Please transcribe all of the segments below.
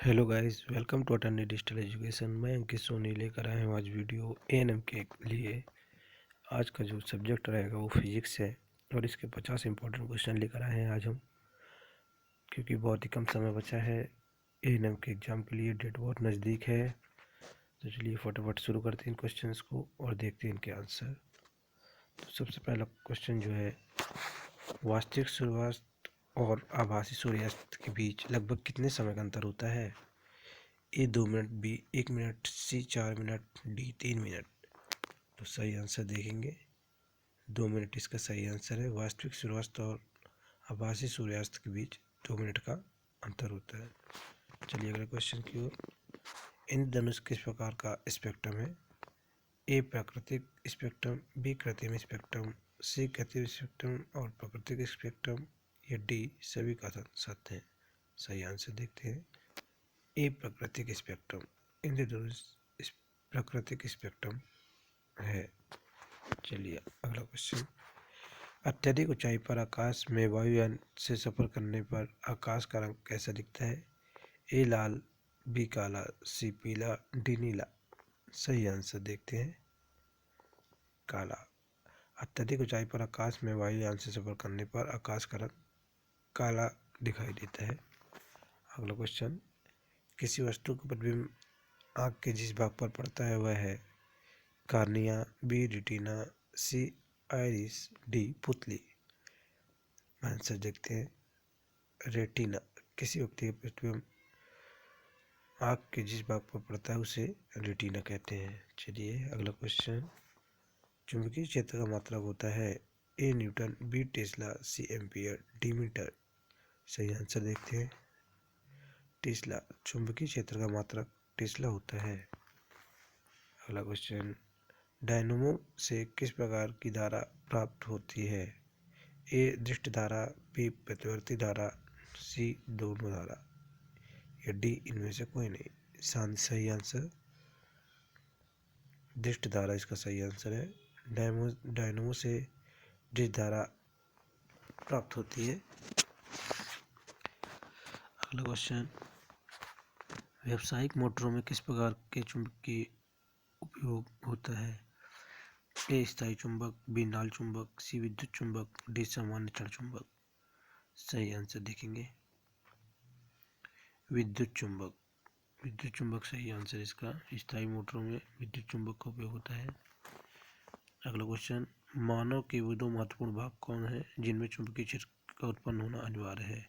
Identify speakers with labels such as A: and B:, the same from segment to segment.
A: Hello guys, welcome to attorney digital education. मैं अंकित सोनी लेकर आया हूँ आज वीडियो एएनएम के लिए। आज का जो सब्जेक्ट रहेगा वो फिजिक्स है और इसके 50 इंपॉर्टेंट क्वेश्चन लेकर आए हैं आज हम, क्योंकि बहुत ही कम समय बचा है एएनएम के एग्ज़ाम के लिए। डेट बहुत नज़दीक है, तो चलिए फटाफट शुरू करते हैं इन क्वेश्चन को और देखते हैं इनके आंसर। तो सबसे पहला क्वेश्चन जो है, वास्तविक सूर्यास्त और आभासी सूर्यास्त के बीच लगभग कितने समय का अंतर होता है? ए 2 मिनट, बी 1 मिनट, सी 4 मिनट, डी 3 मिनट। तो सही आंसर देखेंगे 2 मिनट इसका सही आंसर है। वास्तविक सूर्यास्त और आभासी सूर्यास्त के बीच 2 मिनट का अंतर होता है। चलिए अगले क्वेश्चन की ओर। इंद्रधनुष किस प्रकार का स्पेक्ट्रम है? ए प्राकृतिक स्पेक्ट्रम, बी कृत्रिम स्पेक्ट्रम, सी कृत्रिम स्पेक्ट्रम और प्राकृतिक स्पेक्ट्रम, या डी सभी का साथ है। सही आंसर देखते हैं ए प्राकृतिक स्पेक्ट्रम। इंद्रधनुष प्राकृतिक स्पेक्ट्रम है। चलिए अगला क्वेश्चन। अत्यधिक ऊंचाई पर आकाश में वायुयान से सफर करने पर आकाश का रंग कैसा दिखता है? ए लाल, बी काला, सी पीला, डी नीला। सही आंसर देखते हैं काला। अत्यधिक ऊंचाई पर आकाश में वायुयान से सफर करने पर आकाश का रंग काला दिखाई देता है। अगला क्वेश्चन। किसी वस्तु का प्रतिबिंब आँख के जिस भाग पर पड़ता है वह है? कार्निया, बी रेटिना, सी आइरिस, डी पुतली। आंसर देखते हैं रेटिना। किसी व्यक्ति का प्रतिबिंब आँख के जिस भाग पर पड़ता है उसे रेटिना कहते हैं। चलिए अगला क्वेश्चन। चुंबकीय क्षेत्र का मात्रक होता है? A newton, B tesla, C ampere, D metre. सही आंसर देखते हैं टेस्ला। चुंबकीय क्षेत्र का मात्रक टेस्ला होता है। अगला क्वेश्चन। डायनमो से किस प्रकार की धारा प्राप्त होती है? ए दृष्ट धारा, बी प्रतिवर्ती धारा, सी दोनों धारा, या डी इनमें से कोई नहीं। सही आंसर दृष्ट धारा इसका सही आंसर है। डायनमो से दृष्ट धारा प्राप्त होती है। अगला क्वेश्चन। व्यावसायिक मोटरों में किस प्रकार के चुंबकीय उपयोग होता है? ए स्थायी चुंबक, बी नाल चुंबक, सी विद्युत चुंबक, डी सामान्य क्षण चुंबक। सही आंसर देखेंगे विद्युत चुंबक। विद्युत चुंबक सही आंसर इसका। स्थायी मोटरों में विद्युत चुंबक का उपयोग होता है। अगला क्वेश्चन। मानव के वो दो महत्वपूर्ण भाग कौन है जिनमें चुंबकीय क्षेत्र का उत्पन्न होना अनिवार्य है?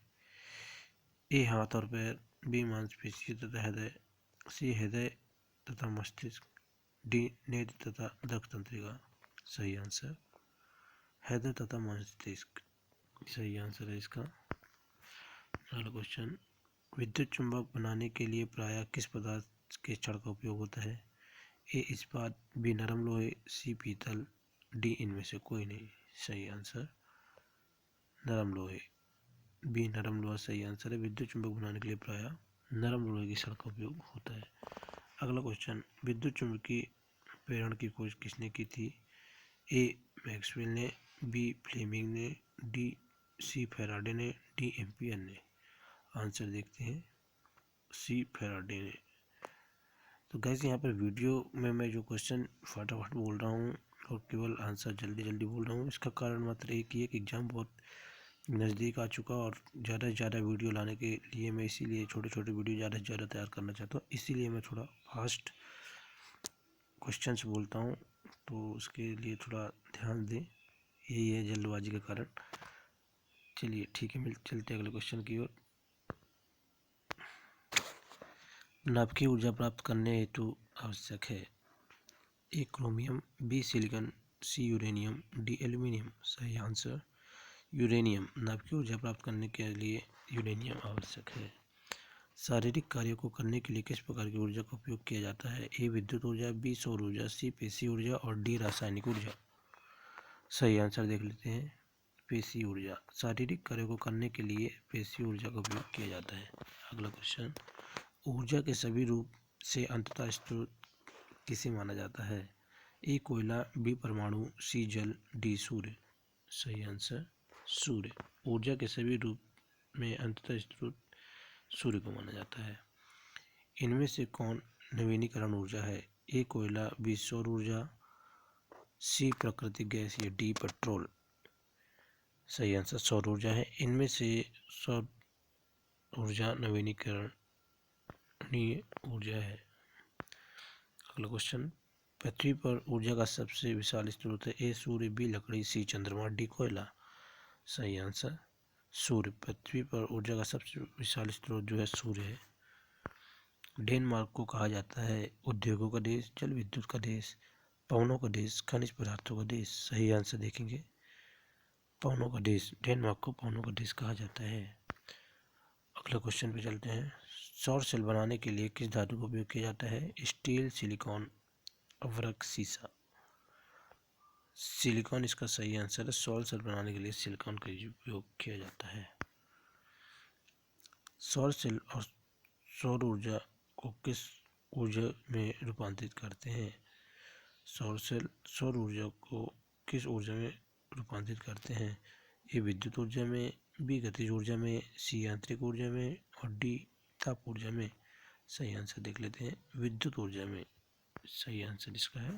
A: ए हाथ और पैर, बी मांसपेशी तथा हृदय, सी हृदय तथा मस्तिष्क, डी नेत्र तथा दक्ष तंत्रिका। सही आंसर हृदय तथा मस्तिष्क सही आंसर है इसका। अगला क्वेश्चन। विद्युत चुंबक बनाने के लिए प्रायः किस पदार्थ के छड़ का उपयोग होता है? ए इस्पात, बी नरम लोहे, सी पीतल, डी इनमें से कोई नहीं। सही आंसर नरम लोहे, बी नरम लोहा सही आंसर है। विद्युत चुंबक बनाने के लिए प्रायः नरम लोहे की छड़ का उपयोग होता है। अगला क्वेश्चन। विद्युत चुंबकीय प्रेरण की खोज किसने की थी? ए मैक्सवेल ने, बी फ्लेमिंग ने, सी फैराडे ने, डी एम्पियर ने। आंसर देखते हैं सी फैराडे ने। तो गैस यहाँ पर वीडियो में मैं जो क्वेश्चन फटाफट बोल रहा हूँ और केवल आंसर जल्दी जल्दी बोल रहा हूँ, इसका कारण मात्र एक ही है कि एग्ज़ाम बहुत नज़दीक आ चुका और ज़्यादा से ज़्यादा वीडियो लाने के लिए मैं इसीलिए छोटे छोटे वीडियो ज़्यादा से ज़्यादा तैयार करना चाहता हूँ। इसीलिए मैं थोड़ा फास्ट क्वेश्चंस बोलता हूँ, तो उसके लिए थोड़ा ध्यान दें। यही है जल्दबाजी का कारण। चलिए ठीक है, चलते अगले क्वेश्चन की ओर। नाभिकीय ऊर्जा प्राप्त करने हेतु आवश्यक है? ए क्रोमियम, बी सिलिकॉन, सी यूरेनियम, डी एल्यूमिनियम। सही आंसर यूरेनियम। नाभिकीय ऊर्जा प्राप्त करने के लिए यूरेनियम आवश्यक है। शारीरिक कार्यों को करने के लिए किस प्रकार की ऊर्जा का उपयोग किया जाता है? ए विद्युत ऊर्जा, बी सौर ऊर्जा, सी पेशीय ऊर्जा और डी रासायनिक ऊर्जा। सही आंसर देख लेते हैं पेशीय ऊर्जा। शारीरिक कार्यों को करने के लिए पेशीय ऊर्जा का उपयोग किया जाता है। अगला क्वेश्चन। ऊर्जा के सभी रूप से अंततः स्रोत किसे माना जाता है? ए कोयला, बी परमाणु, सी जल, डी सूर्य। सही आंसर सूर्य। ऊर्जा के सभी रूप में अंततः स्रोत सूर्य को माना जाता है। इनमें से कौन नवीनीकरण ऊर्जा है? ए कोयला, बी सौर ऊर्जा, सी प्राकृतिक गैस या डी पेट्रोल। सही आंसर सौर ऊर्जा है। इनमें से सौर ऊर्जा नवीनीकरणीय ऊर्जा है। अगला क्वेश्चन, पृथ्वी पर ऊर्जा का सबसे विशाल स्रोत है? ए सूर्य, बी लकड़ी, सी चंद्रमा, डी कोयला। सही आंसर सूर्य। पृथ्वी पर ऊर्जा का सबसे विशाल स्रोत जो है सूर्य है। डेनमार्क को कहा जाता है उद्योगों का देश, जल विद्युत का देश, पवनों का देश, खनिज पदार्थों का देश। सही आंसर देखेंगे पवनों का देश। डेनमार्क को पवनों का देश कहा जाता है। अगला क्वेश्चन पे चलते हैं। सौर सेल बनाने के लिए किस धातु का उपयोग किया जाता है? स्टील, सिलिकॉन, अभ्रक, सीसा। सिलिकॉन इसका सही आंसर है। सौर सेल बनाने के लिए सिलिकॉन का उपयोग किया जाता है। सौर सेल और सौर ऊर्जा को किस ऊर्जा में रूपांतरित करते हैं? सौर सेल सौर ऊर्जा को किस ऊर्जा में रूपांतरित करते हैं? ए विद्युत ऊर्जा में, बी गतिज ऊर्जा में, सी यांत्रिक ऊर्जा में और डी ताप ऊर्जा में। सही आंसर देख लेते हैं विद्युत ऊर्जा में। सही आंसर इसका है।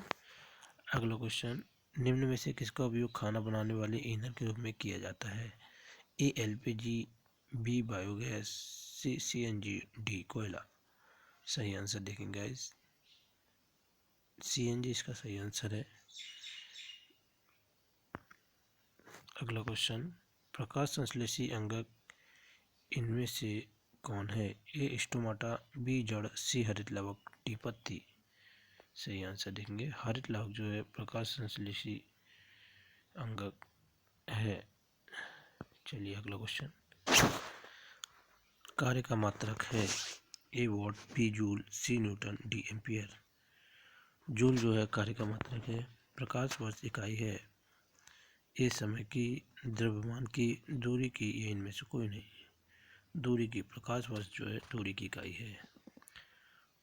A: अगला क्वेश्चन, निम्न में से किसका उपयोग खाना बनाने वाले ईंधन के रूप में किया जाता है? ए एलपीजी, बी बायोगैस, सी सीएनजी, डी कोयला। सही आंसर देखेंगे गाइस सीएनजी इसका सही आंसर है। अगला क्वेश्चन, प्रकाश संश्लेषी अंगक इनमें से कौन है? ए स्टोमाटा, बी जड़, सी हरित लवक, डी पत्ती। सही आंसर देखेंगे हरित लवक जो है प्रकाश संश्लेषी अंगक है। चलिए अगला क्वेश्चन, कार्य का मात्रक है? A watt, B joule, C newton, D ampere. Joule जो है कार्य का मात्रक है। प्रकाश वर्ष इकाई है। ए समय की, द्रव्यमान की, दूरी की, या इनमें से कोई नहीं। दूरी की। प्रकाश वर्ष जो है दूरी की इकाई है।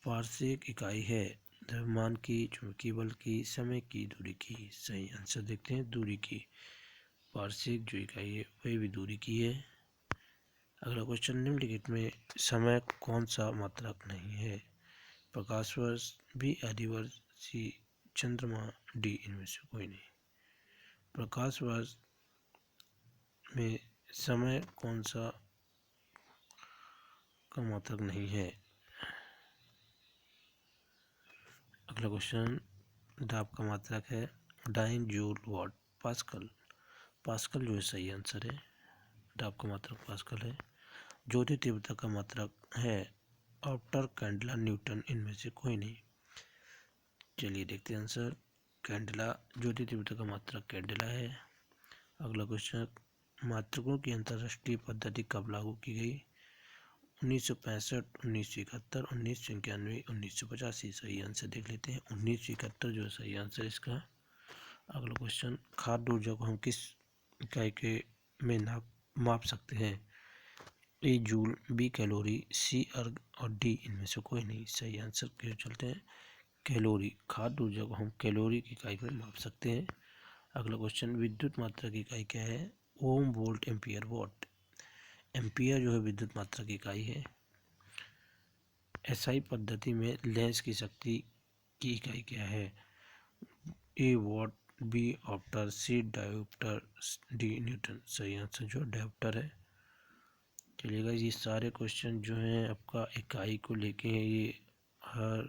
A: वार्षिक इकाई है द्रव्यमान की, चुंबकीय बल की, समय की, दूरी की। सही आंसर देखते हैं दूरी की। वार्षिक जो इकाई है वही भी दूरी की है। अगला क्वेश्चन, निम्नलिखित में समय कौन सा मात्रक नहीं है? प्रकाश वर्ष, बी अधिवर्ष, सी चंद्रमा, डी इनमें से कोई नहीं। प्रकाश वर्ष में समय कौन सा का मात्रक नहीं है? अगला क्वेश्चन, दाब का मात्रक है? डाइन, जूल, वाट, पास्कल। पास्कल जो है सही आंसर है। दाब का मात्रक पास्कल है। ज्योति तीव्रता का मात्रक है? ऑप्टर, कैंडला, न्यूटन, इनमें से कोई नहीं। चलिए देखते हैं आंसर। कैंडला, ज्योति तीव्रता का मात्रक कैंडला है। अगला क्वेश्चन, मात्रकों की अंतर्राष्ट्रीय पद्धति कब लागू की गई? 1965, 1971, 1991, 1985। सही आंसर देख लेते हैं 1971 जो है सही आंसर इसका। अगला क्वेश्चन, खाद्य ऊर्जा को हम किस इकाई के में माप सकते हैं? ए जूल, बी कैलोरी, सी अर्ग और डी इनमें से कोई नहीं। सही आंसर के चलते हैं कैलोरी। खाद्य ऊर्जा को हम कैलोरी की इकाई में माप सकते हैं। अगला क्वेश्चन, विद्युत मात्रा की इकाई क्या है? ओम, वोल्ट, एम्पियर, वॉट। एम्पियर जो है विद्युत मात्रा की इकाई है। एसआई पद्धति में लेंस की शक्ति की इकाई क्या है? ए वॉट, बी ऑप्टर, सी डायोप्टर, डी न्यूटन। सही आंसर जो डायोप्टर है। चलिएगा ये सारे क्वेश्चन जो हैं आपका इकाई को लेके हैं। ये हर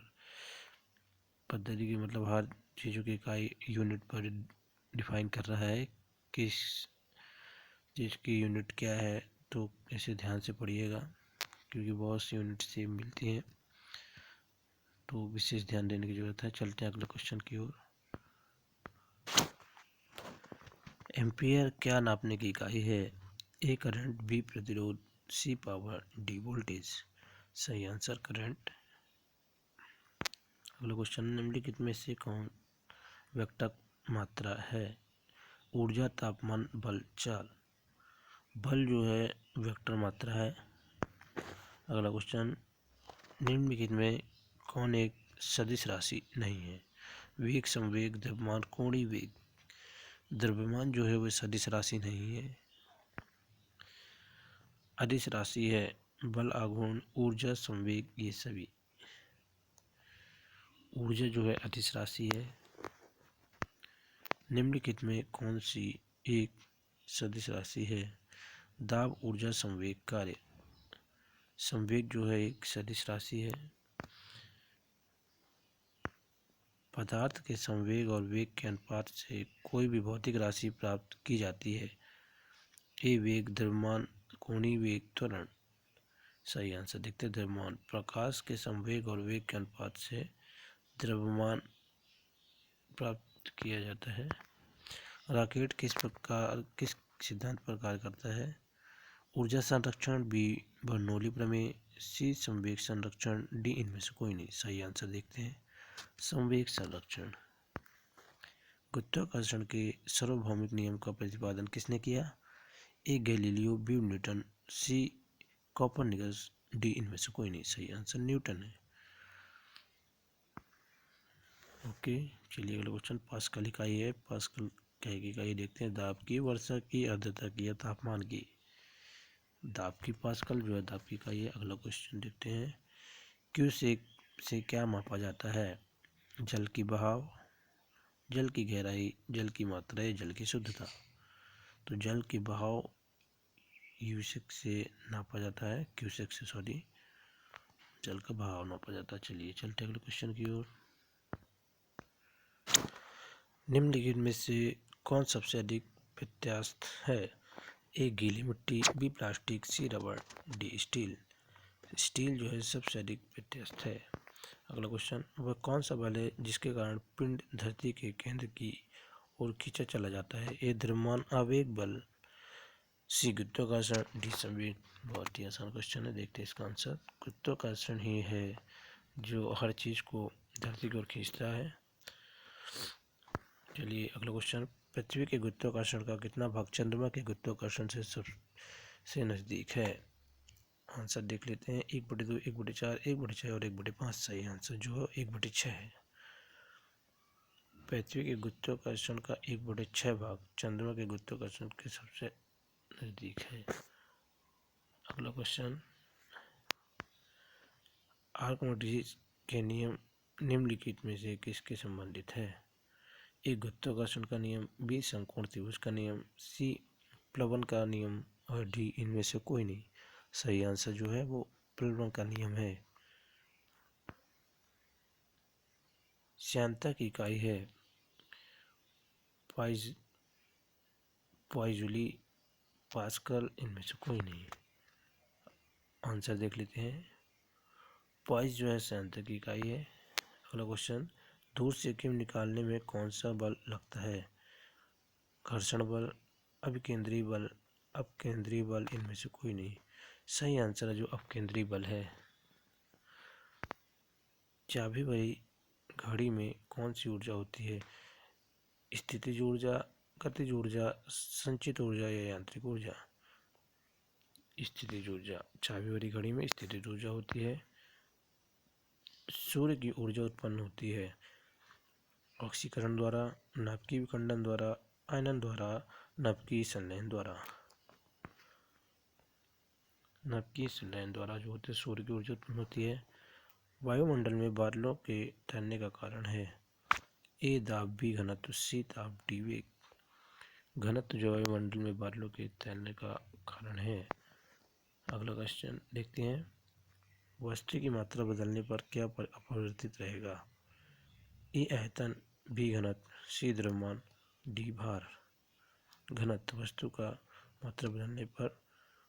A: पद्धति की मतलब हर चीज़ों की इकाई यूनिट पर डिफाइन कर रहा है किस चीज़ की यूनिट क्या है। तो इसे ध्यान से पढ़िएगा क्योंकि बहुत सी यूनिट सेम मिलती हैं तो विशेष ध्यान देने की ज़रूरत है। चलते हैं अगले क्वेश्चन की ओर। एम्पियर क्या नापने की इकाई है? ए करंट, बी प्रतिरोध, सी पावर, डी वोल्टेज। सही आंसर करंट। अगला क्वेश्चन, निम्नलिखित में से कौन वेक्टर मात्रा है? ऊर्जा, तापमान, बल, चाल। बल जो है वेक्टर मात्रा है। अगला क्वेश्चन, निम्नलिखित में कौन एक सदिश राशि नहीं है? वेग, संवेग, द्रव्यमान, कोणीय वेग। द्रव्यमान जो है वह सदिश राशि नहीं है, अदिश राशि है। बल, आघूर्ण, ऊर्जा, संवेग ये सभी। ऊर्जा जो है अदिश राशि है। निम्नलिखित में कौन सी एक सदिश राशि है? दाब ऊर्जा संवेग कार्य। संवेग जो है एक सदिश राशि है। पदार्थ के संवेग और वेग के अनुपात से कोई भी भौतिक राशि प्राप्त की जाती है। ए वेग, द्रव्यमान, कोणीय वेग, त्वरण। सही आंसर देखते हैं द्रव्यमान। प्रकाश के संवेग और वेग के अनुपात से द्रव्यमान प्राप्त किया जाता है। रॉकेट किस सिद्धांत पर कार्य करता है? ऊर्जा संरक्षण, बी बर्नौली प्रमेय, सी संवेग संरक्षण, डी इनमें से कोई नहीं। सही आंसर देखते हैं संवेग संरक्षण। गुरुत्वाकर्षण के सार्वभौमिक नियम का प्रतिपादन किसने किया? A Galileo, B Newton, C Copernicus, D इनमें से कोई नहीं। सही आंसर न्यूटन है। ओके, चलिए अगला क्वेश्चन। पास्कल इकाई है। पास्कल क्या इकाई देखते हैं? दाब की, वर्षा की, आर्द्रता की या तापमान की? दाब की पास्कल जो है दाब की इकाई है। अगला क्वेश्चन देखते हैं। क्यूसेक से क्या मापा जाता है? जल की बहाव, जल की गहराई, जल की मात्रा या जल की शुद्धता? तो जल की बहाव यूसेक से नापा जाता है, क्यूसेक से सॉरी, जल का बहाव नापा जाता है। चलिए चलते अगले क्वेश्चन की ओर। निम्नलिखित में से कौन सबसे अधिक प्रत्यास्थ है? ए गीली मिट्टी, बी प्लास्टिक, सी रबर, डी स्टील। स्टील जो है सबसे अधिक प्रत्यास्थ है। अगला क्वेश्चन। वह कौन सा बल है जिसके कारण पिंड धरती के केंद्र की ओर खींचा चला जाता है? ए द्रव्यमान आवेग बल, सी गुरुत्वाकर्षण, डी संवेग। बहुत ही आसान क्वेश्चन है, देखते हैं इसका आंसर। गुरुत्वाकर्षण ही है जो हर चीज को धरती की ओर खींचता है। चलिए अगला क्वेश्चन। पृथ्वी के गुरुत्वाकर्षण का कितना भाग चंद्रमा के गुरुत्वाकर्षण से सबसे नजदीक है? आंसर देख लेते हैं। 1/2, 1/4, 1/6 और 1/5। सही आंसर जो है 1/6 है। पृथ्वी के गुरुत्वाकर्षण का 1/6 भाग चंद्रमा के गुरुत्वाकर्षण के सबसे नजदीक है। अगला क्वेश्चन। आर्किमिडीज के नियम निम्नलिखित में से किसके संबंधित है? ए गुरुत्वाकर्षण का नियम, बी समकोण त्रिभुज का नियम, सी प्लवन का नियम और डी इनमें से कोई नहीं। सही आंसर जो है वो प्लवन का नियम है। श्यानता की इकाई है पॉइजूली, पास्कल, इनमें से कोई नहीं। आंसर देख लेते हैं। पॉइज जो है श्यानता की इकाई है। अगला क्वेश्चन। दूर से किम निकालने में कौन सा बल लगता है? घर्षण बल, अभिकेंद्री बल, अपकेंद्री बल, इनमें से कोई नहीं। सही आंसर है जो अपकेंद्री बल है। चाबी भरी घड़ी में कौन सी ऊर्जा होती है? स्थितिज ऊर्जा, गतिज ऊर्जा, संचित ऊर्जा या यांत्रिक ऊर्जा? स्थितिज ऊर्जा। चाबी भरी घड़ी में स्थितिज ऊर्जा होती है। सूर्य की ऊर्जा उत्पन्न होती है ऑक्सीकरण द्वारा, नाभिकीय विखंडन द्वारा, आयनन द्वारा, नाभिकीय संलयन द्वारा। नाभिकीय संलयन द्वारा जो होते हैं सूर्य की ऊर्जा उत्पन्न होती है। वायुमंडल में बादलों के तैरने का कारण है? ए दाब, बी घनत्व, सी ताप, डी वेग। घनत्व जो वायुमंडल में बादलों के तैरने का कारण है। अगला क्वेश्चन देखते हैं। वस्तु की मात्रा बदलने पर क्या अपरिवर्तित रहेगा? ए आयतन, बी घनत्व, सी द्रव्यमान, डी भार। घनत्व, वस्तु का मात्रा बदलने पर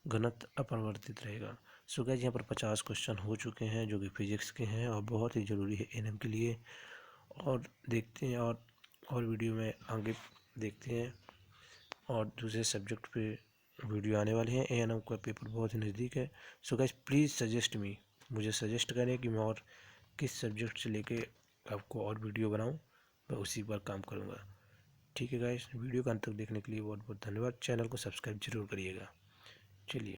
A: घनत्व अपरिवर्तित रहेगा। सो गाइस यहाँ पर 50 क्वेश्चन हो चुके हैं जो कि फिजिक्स के हैं और बहुत ही ज़रूरी है एएनएम के लिए। और देखते हैं और वीडियो में आगे देखते हैं और दूसरे सब्जेक्ट पे वीडियो आने वाले हैं। एएनएम का पेपर बहुत ही नज़दीक है। So guys please suggest me, मुझे सजेस्ट करें कि मैं और किस सब्जेक्ट से लेके आपको और वीडियो बनाऊं, मैं उसी पर काम करूंगा। ठीक है गाइस, वीडियो का अंत तक देखने के लिए बहुत बहुत धन्यवाद। चैनल को सब्सक्राइब जरूर करिएगा। चलिए।